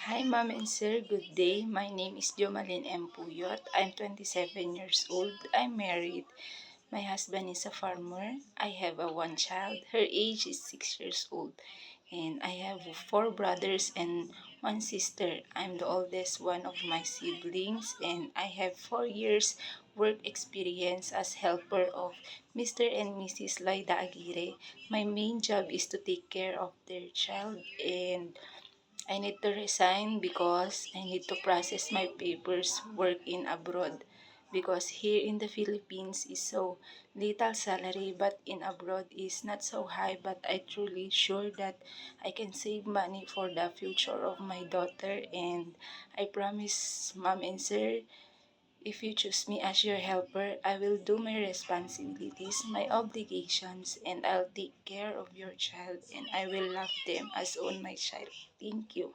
Hi, Ma'am and Sir. Good day. My name is Jomalyn M. Puyot. I'm 27 years old. I'm married. My husband is a farmer. I have one child. Her age is 6 years old. And I have four brothers and one sister. I'm the oldest one of my siblings, and I have 4 years work experience as helper of Mr. and Mrs. Laida Aguirre. My main job is to take care of their child, and I need to resign because I need to process my papers work in abroad, because here in the Philippines is so little salary, but in abroad is not so high. But I truly sure that I can save money for the future of my daughter, and I promise, Mom and Sir, if you choose me as your helper, I will do my responsibilities, my obligations, and I'll take care of your child, and I will love them as own my child. Thank you.